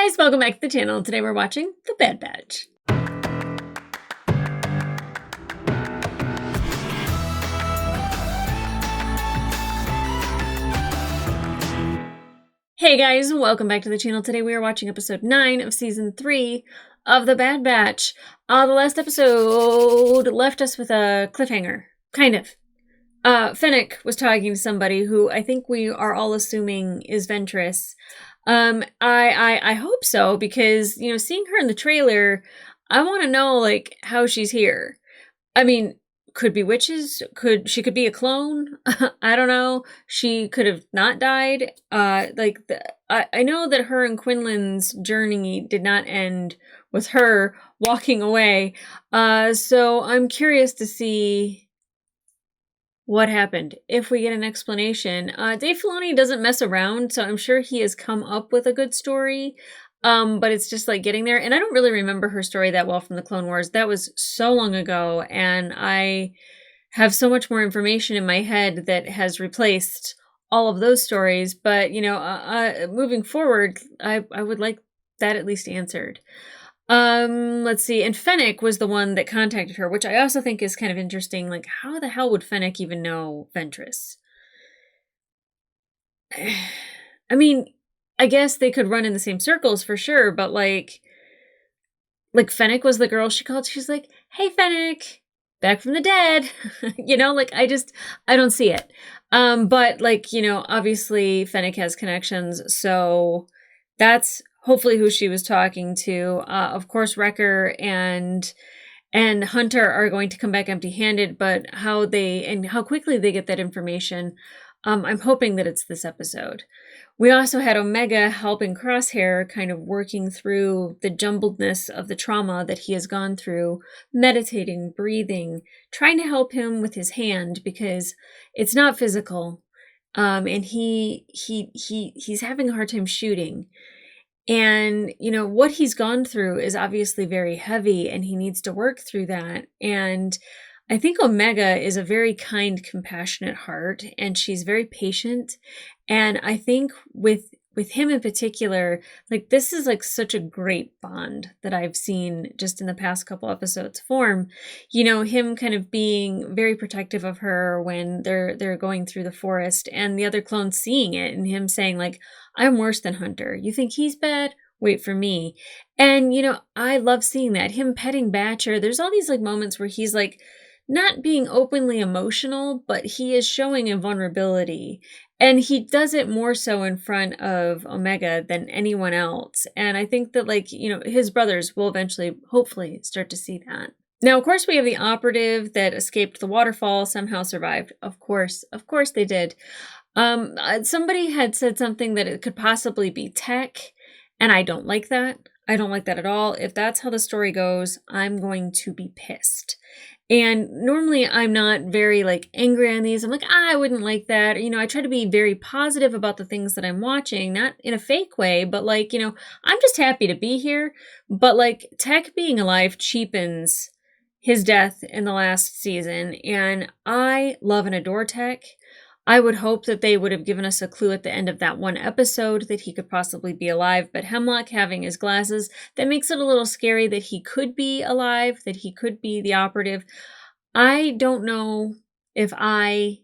guys, welcome back to the channel. Today we're watching The Bad Batch. Hey guys, welcome back to the channel. Today we are watching episode 9 of season 3 of The Bad Batch. The last episode left us with a cliffhanger, kind of. Fennec was talking to somebody who I think we are all assuming is Ventress. I hope so, because, you know, seeing her in the trailer, I want to know, like, how she's here. I mean, could be witches, she could be a clone. I don't know. She could have not died. I know that her and Quinlan's journey did not end with her walking away. So I'm curious to see what happened, if we get an explanation. Dave Filoni doesn't mess around, so I'm sure he has come up with a good story. But it's just like getting there. And I don't really remember her story that well from the Clone Wars. That was so long ago, and I have so much more information in my head that has replaced all of those stories. But, you know, moving forward, I would like that at least answered. Let's see. And Fennec was the one that contacted her, which I also think is kind of interesting. Like, how the hell would Fennec even know Ventress? I mean, I guess they could run in the same circles for sure, but like Fennec was the girl she called. She's like, "Hey, Fennec, back from the dead." You know, like I don't see it. But like, you know, obviously Fennec has connections, so that's hopefully who she was talking to. Of course, Wrecker and Hunter are going to come back empty-handed, but how quickly they get that information, I'm hoping that it's this episode. We also had Omega helping Crosshair, kind of working through the jumbledness of the trauma that he has gone through, meditating, breathing, trying to help him with his hand because it's not physical, and he's having a hard time shooting. And, you know, what he's gone through is obviously very heavy, and he needs to work through that. And I think Omega is a very kind, compassionate heart, and she's very patient. And I think with him in particular, like this is like such a great bond that I've seen just in the past couple episodes form. You know, him kind of being very protective of her when they're going through the forest, and the other clones seeing it and him saying like, "I'm worse than Hunter. You think he's bad? Wait for me." And, you know, I love seeing that. Him petting Batcher. There's all these like moments where he's like not being openly emotional, but he is showing a vulnerability. And he does it more so in front of Omega than anyone else. And I think that, like, you know, his brothers will eventually, hopefully, start to see that. Now, of course, we have the operative that escaped the waterfall, somehow survived. Of course they did. Somebody had said something that it could possibly be Tech, and I don't like that. I don't like that at all. If that's how the story goes, I'm going to be pissed. And normally I'm not very like angry on these. I'm like, I wouldn't like that. You know, I try to be very positive about the things that I'm watching, not in a fake way, but like, you know, I'm just happy to be here. But like Tech being alive cheapens his death in the last season. And I love and adore Tech. I would hope that they would have given us a clue at the end of that one episode that he could possibly be alive, but Hemlock having his glasses, that makes it a little scary that he could be alive, that he could be the operative. I don't know if I'm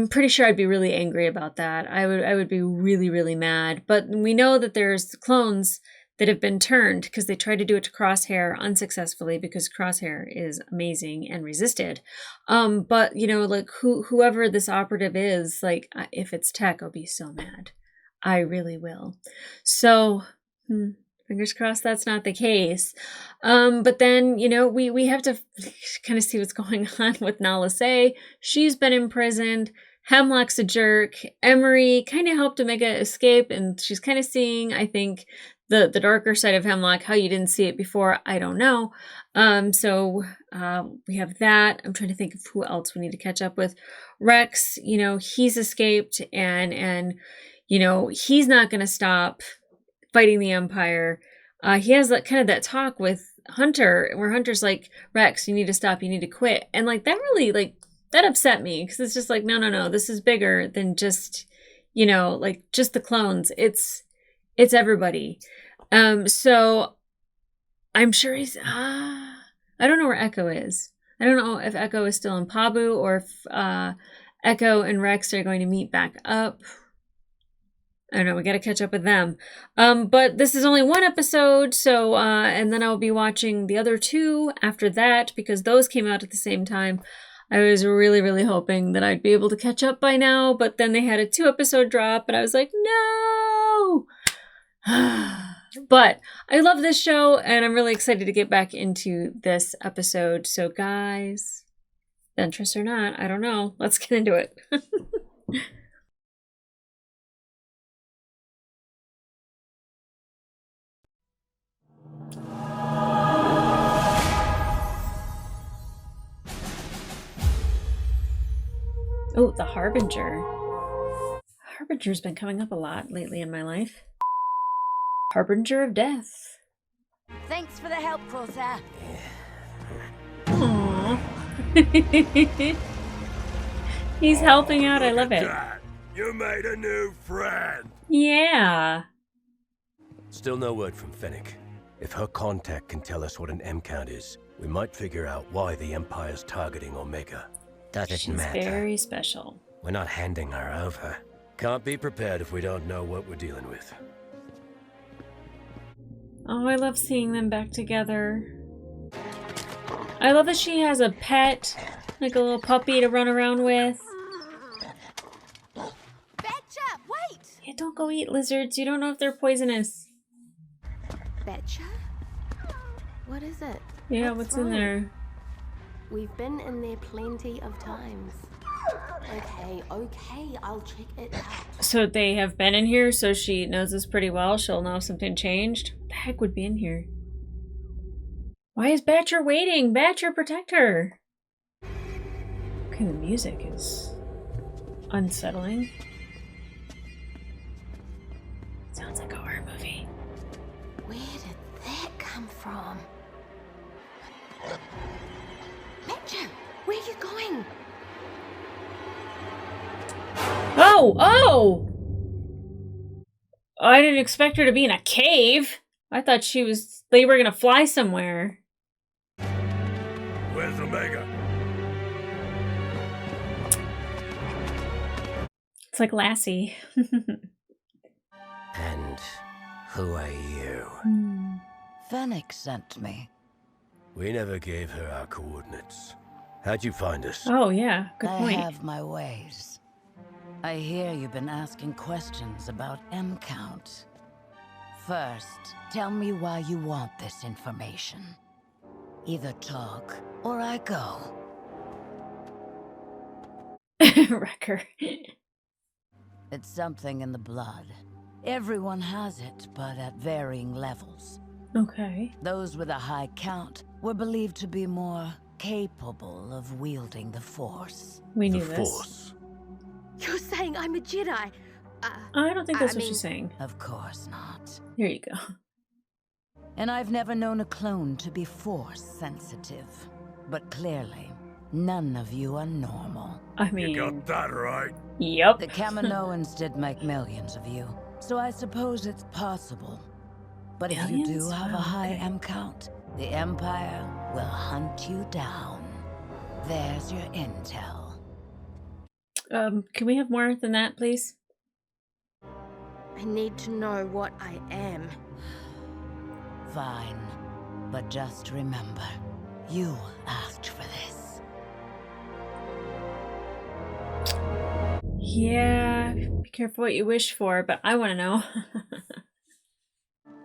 pretty sure I'd be really angry about that. I would be really, really mad. But we know that there's clones that have been turned because they tried to do it to Crosshair unsuccessfully because Crosshair is amazing and resisted. But, you know, like whoever this operative is, like if it's Tech, I'll be so mad. I really will. So, fingers crossed that's not the case. But then, you know, we have to kind of see what's going on with Nala Se. She's been imprisoned. Hemlock's a jerk. Emery kind of helped Omega escape, and she's kind of seeing, I think, the darker side of Hemlock. How you didn't see it before, I don't know. So we have that. I'm trying to think of who else we need to catch up with. Rex, you know, he's escaped, and you know, he's not going to stop fighting the Empire. He has that kind of that talk with Hunter, where Hunter's like, "Rex, you need to stop. You need to quit." And like that really like that upset me because it's just like, no, this is bigger than just, you know, like just the clones. It's everybody. So I'm sure he's. I don't know where Echo is. I don't know if Echo is still in Pabu or if Echo and Rex are going to meet back up. I don't know. We got to catch up with them. But this is only one episode, so and then I'll be watching the other two after that because those came out at the same time. I was really, really hoping that I'd be able to catch up by now, but then they had a 2-episode drop, and I was like, no! But I love this show, and I'm really excited to get back into this episode. So, guys, Ventress or not, I don't know. Let's get into it. Oh, the Harbinger. Harbinger's been coming up a lot lately in my life. Harbinger of Death. Thanks for the help, Corsair. Aww. He's helping out. I love it. That. You made a new friend. Yeah. Still no word from Fennec. If her contact can tell us what an M count is, we might figure out why the Empire's targeting Omega. Does it She's matter? very special. We're not handing her over. Can't be prepared if we don't know what we're dealing with. Oh, I love seeing them back together. I love that she has a pet, like a little puppy to run around with. Betcha, wait! Yeah, don't go eat lizards. You don't know if they're poisonous. Betcha? What is it? Yeah, what's in there? We've been in there plenty of times. Okay, I'll check it out. So they have been in here, so she knows this pretty well. She'll know if something changed. What the heck would be in here? Why is Batcher waiting? Batcher, protect her! Okay, the music is unsettling. Sounds like a horror movie. Where did that come from? Betcha, where are you going? Oh! I didn't expect her to be in a cave. I thought they were gonna fly somewhere. Where's Omega? It's like Lassie. And who are you? Fennec sent me. We never gave her our coordinates. How'd you find us? Oh, yeah. Good point. I have my ways. I hear you've been asking questions about M count. First, tell me why you want this information. Either talk, or I go. Wrecker. It's something in the blood. Everyone has it, but at varying levels. Okay. Those with a high count were believed to be more capable of wielding the Force. We knew The this. Force. You're saying I'm a Jedi? I don't think that's I what mean- she's saying. Of course not. Here you go. And I've never known a clone to be Force sensitive. But clearly, none of you are normal. I mean, You got that right. yep. The Kaminoans did make millions of you, so I suppose it's possible. But if you do Millions? have a Wow, high okay. M count, the Empire will hunt you down. There's your intel. Can we have more than that, please? I need to know what I am. Fine. But just remember, you asked for this. Yeah, be careful what you wish for, but I want to know.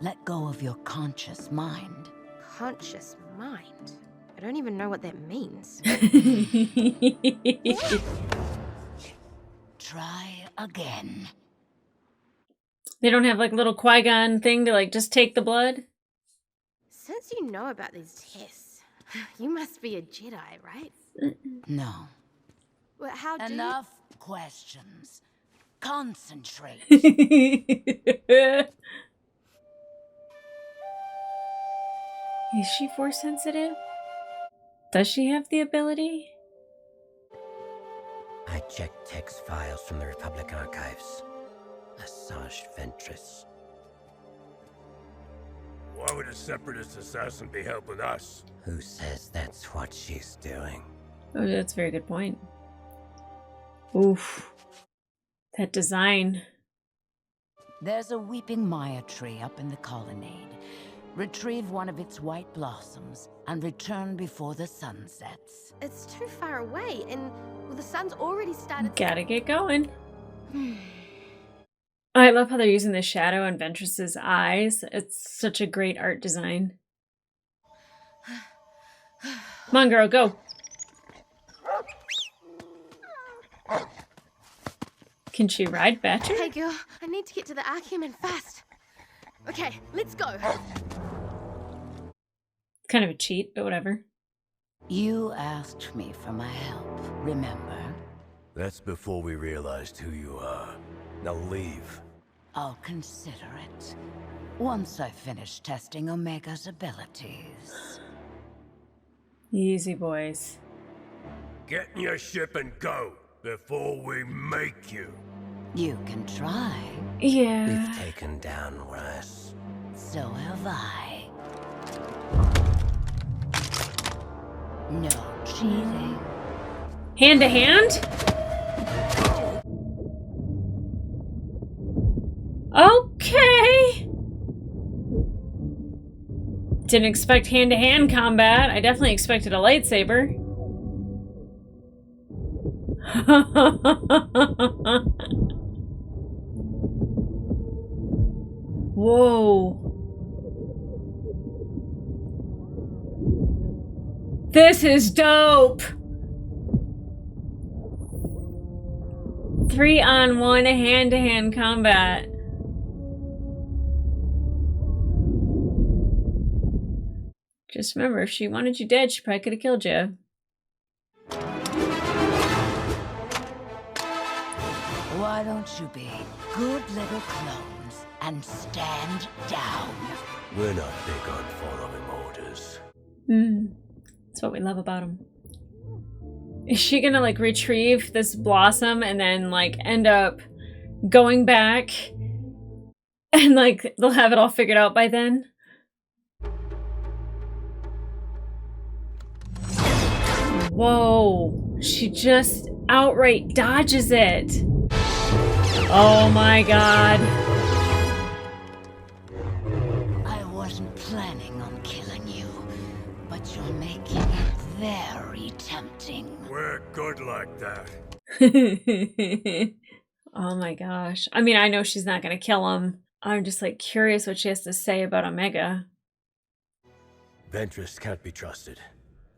Let go of your conscious mind. Conscious mind? I don't even know what that means. Try again. They don't have like a little Qui-Gon thing to like just take the blood? Since you know about these tests, you must be a Jedi, right? No. Well, how do Enough questions. Concentrate. Is she Force sensitive? Does she have the ability? I checked text files from the Republic archives. Asajj Ventress. would a separatist assassin be helping us? Who says that's what she's doing? Oh, that's a very good point. Oof. That design. There's a weeping Maya tree up in the colonnade. Retrieve one of its white blossoms and return before the sun sets. It's too far away, and well, the sun's already started. Gotta get going. I love how they're using the shadow on Ventress's eyes. It's such a great art design. Come on, girl, go. Can she ride Batcher? Hey, girl, I need to get to the Archeman fast. Okay, let's go. Kind of a cheat, but whatever. You asked me for my help, remember? That's before we realized who you are. Now leave. I'll consider it. Once I finish testing Omega's abilities. Easy, boys. Get in your ship and go before we make you. You can try. Yeah. We've taken down worse. So have I. No cheating. Hand to hand? Okay. Didn't expect hand-to-hand combat. I definitely expected a lightsaber. Whoa. This is dope. 3-on-1 hand-to-hand combat. Just remember, if she wanted you dead, she probably could have killed you. Why don't you be good little clones and stand down? We're not big on following orders. That's what we love about him. Is she gonna like retrieve this blossom and then like end up going back and like they'll have it all figured out by then? Whoa, she just outright dodges it. Oh my god. I wasn't planning on killing you, but you're making it very tempting. We're good like that. Oh my gosh. I mean, I know she's not gonna kill him. I'm just like curious what she has to say about Omega. Ventress can't be trusted.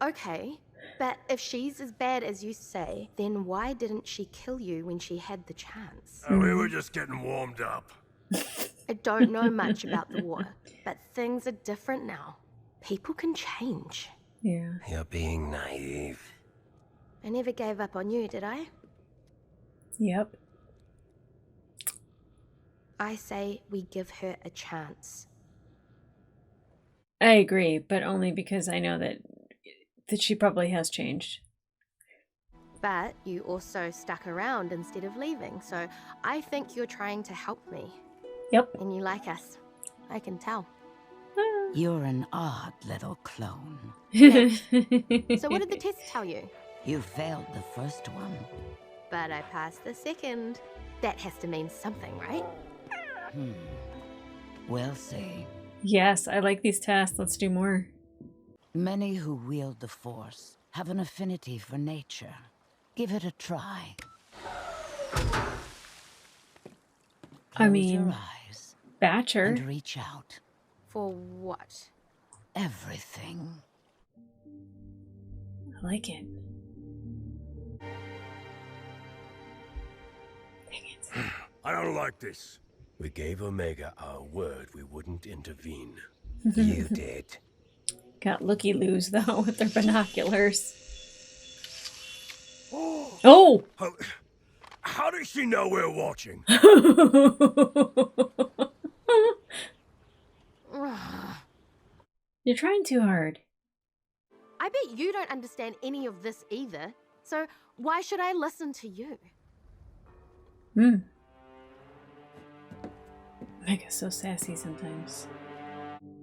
Okay, but if she's as bad as you say, then why didn't she kill you when she had the chance? We were just getting warmed up. I don't know much about the war, but things are different now. People can change. Yeah. You're being naive. I never gave up on you, did I? Yep. I say we give her a chance. I agree, but only because I know that she probably has changed. But you also stuck around instead of leaving, so I think you're trying to help me. Yep. And you like us. I can tell. You're an odd little clone. So what did the test tell you? You failed the first one. But I passed the second. That has to mean something, right? We'll see. Yes, I like these tests. Let's do more. Many who wield the Force have an affinity for nature. Give it a try. I Close mean, your eyes Batcher. and reach out. For what? Everything. I like it. Dang it. I don't like this. We gave Omega our word we wouldn't intervene. You did. Got looky-loos, though, with their binoculars. Oh! Oh! How does she know we're watching? You're trying too hard. I bet you don't understand any of this either. So why should I listen to you? Mega's so sassy sometimes.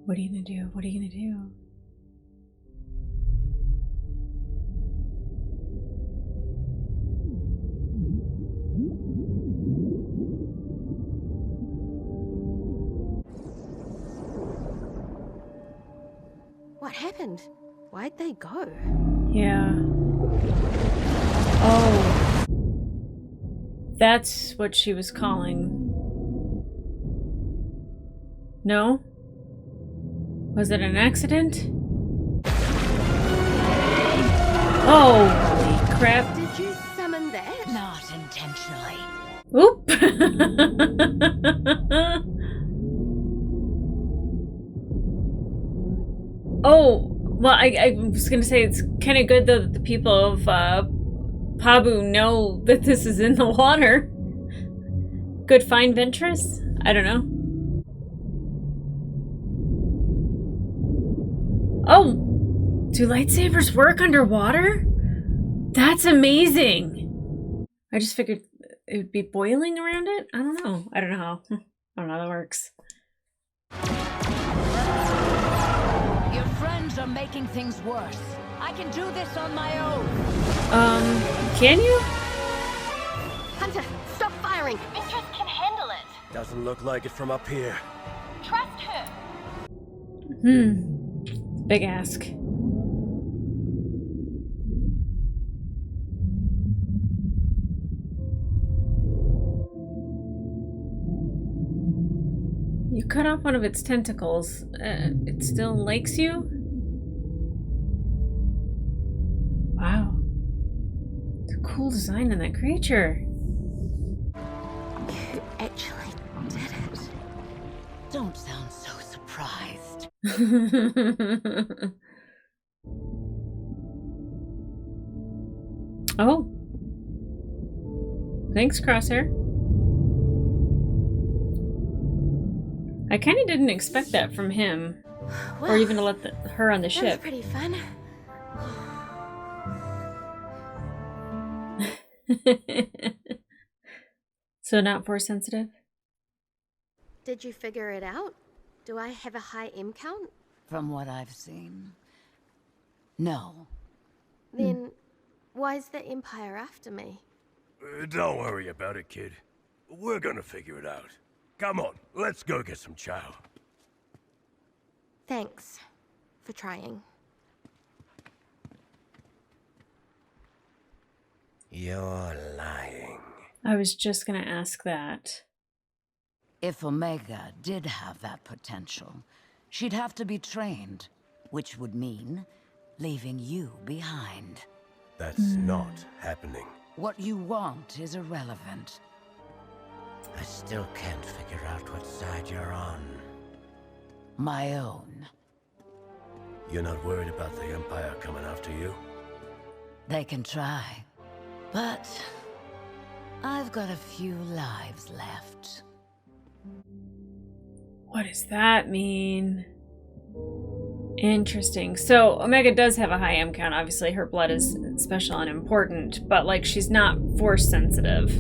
What are you gonna do? What are you gonna do? What happened? Why'd they go? Yeah. Oh. That's what she was calling. No? Was it an accident? Oh, holy crap. Did you summon that? Not intentionally. Oop. Oh, well, I was gonna say it's kind of good though that the people of Pabu know that this is in the water. Good find, Ventress? I don't know. Oh, do lightsabers work underwater? That's amazing. I just figured it would be boiling around it. I don't know. I don't know how. I don't know how that works. Your friends are making things worse. I can do this on my own. Can you? Hunter, stop firing. Ventress can handle it. Doesn't look like it from up here. Trust her. Big ask. You cut off one of its tentacles. It still likes you? Wow. It's a cool design in that creature. You actually did it. Don't sound so surprised. Oh. Thanks, Crosshair. I kind of didn't expect that from him. Well, Or even to let her on the that was ship. pretty fun. So not force sensitive? Did you figure it out? Do I have a high M count? From what I've seen, no. Then why is the Empire after me? Don't worry about it, kid. We're gonna figure it out. Come on, let's go get some chow. Thanks for trying. You're lying. I was just gonna ask that. If Omega did have that potential, she'd have to be trained, which would mean leaving you behind. That's not happening. What you want is irrelevant. I still can't figure out what side you're on. My own. You're not worried about the Empire coming after you? They can try. But I've got a few lives left. What does that mean? Interesting. So Omega does have a high M count. Obviously her blood is special and important, but like she's not force sensitive.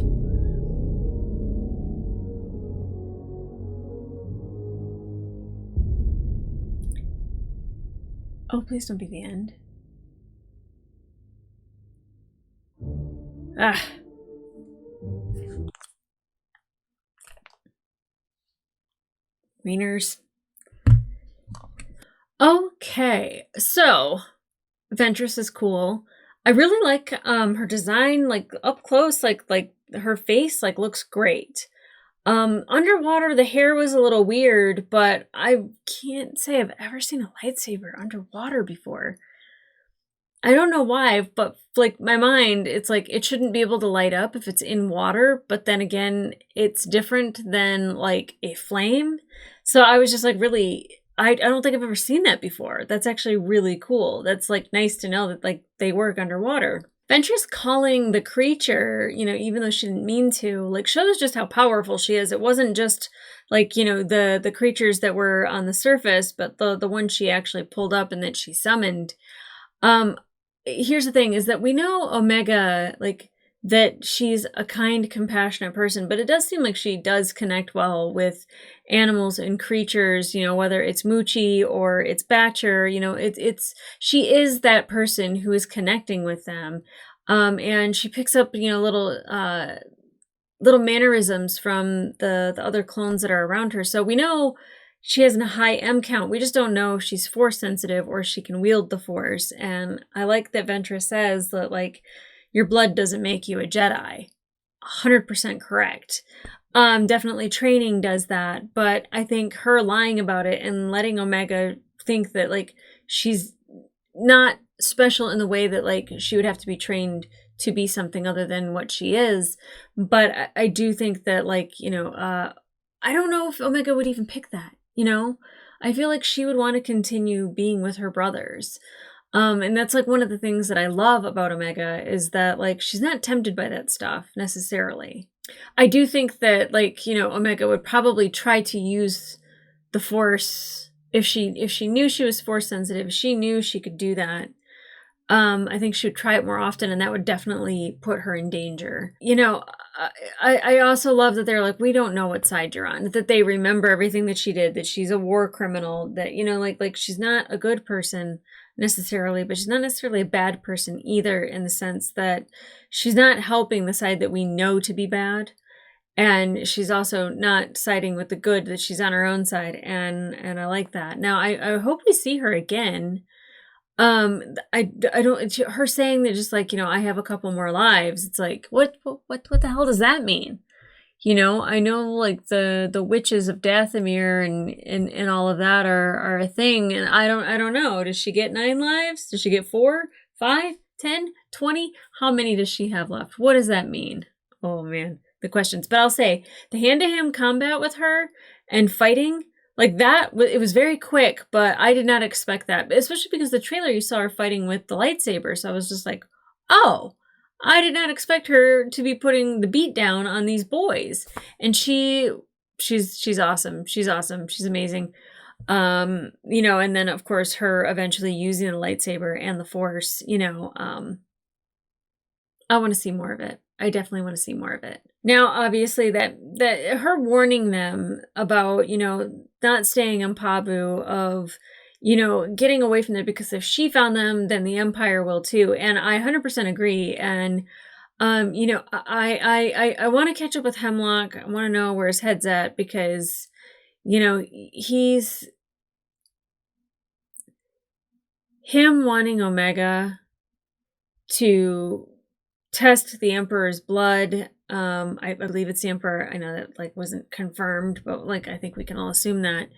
Oh, please don't be the end. Ah. Wieners. Okay, so Ventress is cool. I really like her design, like up close, like her face like looks great. Underwater the hair was a little weird, but I can't say I've ever seen a lightsaber underwater before. I don't know why, but like my mind, it's like it shouldn't be able to light up if it's in water, but then again, it's different than like a flame. So I was just like really I don't think I've ever seen that before. That's actually really cool. That's like nice to know that like they work underwater. Ventress calling the creature, you know, even though she didn't mean to, like shows just how powerful she is. It wasn't just like, you know, the creatures that were on the surface, but the one she actually pulled up and that she summoned. Here's the thing is that we know Omega like that she's a kind, compassionate person, but it does seem like she does connect well with animals and creatures, whether it's Moochie or it's Batcher, she is that person who is connecting with them. And she picks up, little mannerisms from the other clones that are around her. So we know she has a high M count. We just don't know if she's force sensitive or she can wield the force. And I like that Ventress says that, like, your blood doesn't make you a Jedi. 100% correct. Definitely training does that, but I think her lying about it and letting Omega think that, like, she's not special in the way that, like, she would have to be trained to be something other than what she is. But I do think that, like, I don't know if Omega would even pick that, I feel like she would want to continue being with her brothers. And that's, like, one of the things that I love about Omega is that, like, she's not tempted by that stuff necessarily. I do think that, like, Omega would probably try to use the Force if she knew she was Force sensitive, if she knew she could do that. I think she would try it more often, and that would definitely put her in danger. I also love that they're like, we don't know what side you're on, that they remember everything that she did, that she's a war criminal, that, like she's not a good person necessarily, but she's not necessarily a bad person either, in the sense that she's not helping the side that we know to be bad, and she's also not siding with the good, that she's on her own side, and I like that. Now I hope we see her again. I don't, her saying that just, like, I have a couple more lives, it's like, what the hell does that mean? I know, like, the witches of Dathomir and all of that are a thing, and I don't know. Does she get 9 lives? Does she get 4, 5, 10, 20? How many does she have left? What does that mean? Oh man, the questions. But I'll say, the hand-to-hand combat with her and fighting, like, that, it was very quick, but I did not expect that, especially because the trailer, you saw her fighting with the lightsaber, so I was just like, oh, I did not expect her to be putting the beat down on these boys. And she's awesome. She's awesome. She's amazing. And then, of course, her eventually using the lightsaber and the Force, I want to see more of it. I definitely want to see more of it. Now, obviously, that her warning them about, not staying on Pabu, of, getting away from there, because if she found them, then the Empire will too. And I 100% agree. And, I want to catch up with Hemlock. I want to know where his head's at, because, him wanting Omega to test the Emperor's blood. I believe it's the Emperor. I know that, like, wasn't confirmed, but, like, I think we can all assume that.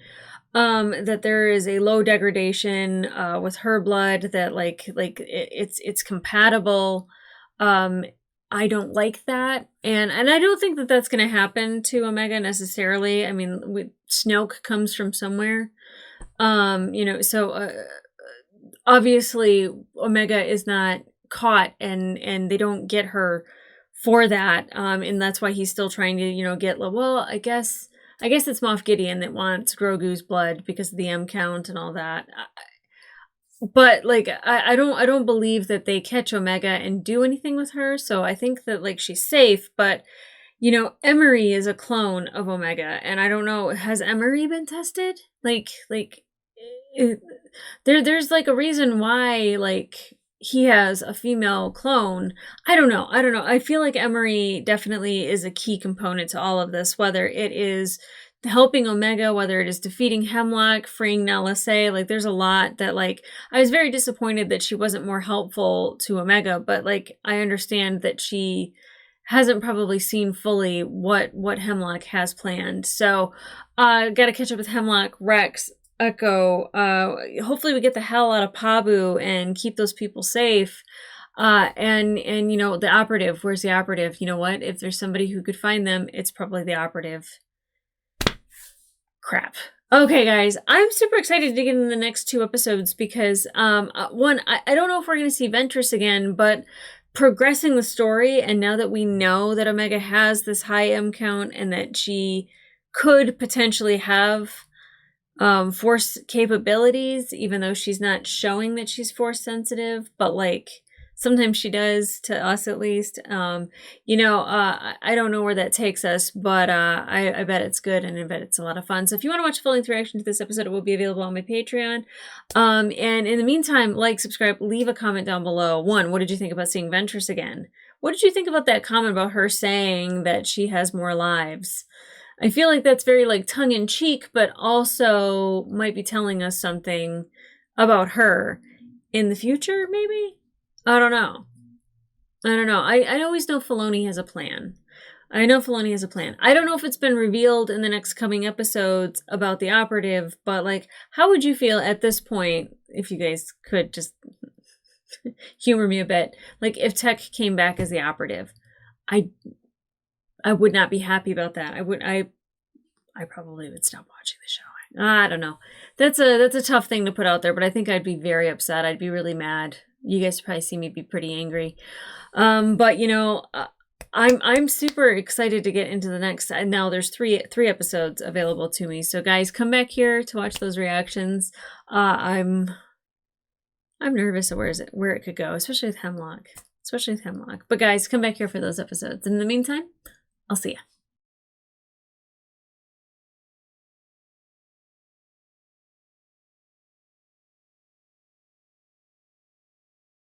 That there is a low degradation with her blood, that it's compatible. I don't like that, and I don't think that that's going to happen to Omega necessarily. I mean, Snoke comes from somewhere, so obviously Omega is not caught, and they don't get her for that, and that's why he's still trying to get, well, I guess it's Moff Gideon that wants Grogu's blood because of the M count and all that. But, like, I don't believe that they catch Omega and do anything with her, so I think that, like, she's safe. But, Emery is a clone of Omega, and I don't know, has Emery been tested? There's, like, a reason why, like, he has a female clone. I don't know. I feel like Emery definitely is a key component to all of this, whether it is helping Omega, whether it is defeating Hemlock, freeing Nala Se. Like, there's a lot that, like, I was very disappointed that she wasn't more helpful to Omega, but, like, I understand that she hasn't probably seen fully what Hemlock has planned. So, gotta catch up with Hemlock, Rex, Echo. Hopefully we get the hell out of Pabu and keep those people safe. And the operative, where's the operative? You know what? If there's somebody who could find them, it's probably the operative. Crap. Okay, guys, I'm super excited to get in the next 2 episodes because, one, I don't know if we're going to see Ventress again, but progressing the story, and now that we know that Omega has this high M count and that she could potentially have Force capabilities, even though she's not showing that she's Force sensitive, but, like, Sometimes she does, to us at least. I don't know where that takes us, but I bet it's good, and I bet it's a lot of fun. So if you want to watch a full-length reaction to this episode, it will be available on my Patreon. And in the meantime, like, subscribe, leave a comment down below. One, what did you think about seeing Ventress again? What did you think about that comment about her saying that she has more lives? I feel like that's very, like, tongue-in-cheek, but also might be telling us something about her in the future, maybe? I don't know. I always know Filoni has a plan. I don't know if it's been revealed in the next coming episodes about the operative, but, like, how would you feel at this point, if you guys could just humor me a bit, like, if Tech came back as the operative? I would not be happy about that. I probably would stop watching the show. I don't know. That's a tough thing to put out there, but I think I'd be very upset. I'd be really mad. You guys probably see me be pretty angry. But I'm super excited to get into the next. Now there's three episodes available to me. So guys, come back here to watch those reactions. I'm nervous of where it could go, especially with Hemlock. But guys, come back here for those episodes. In the meantime, I'll see ya.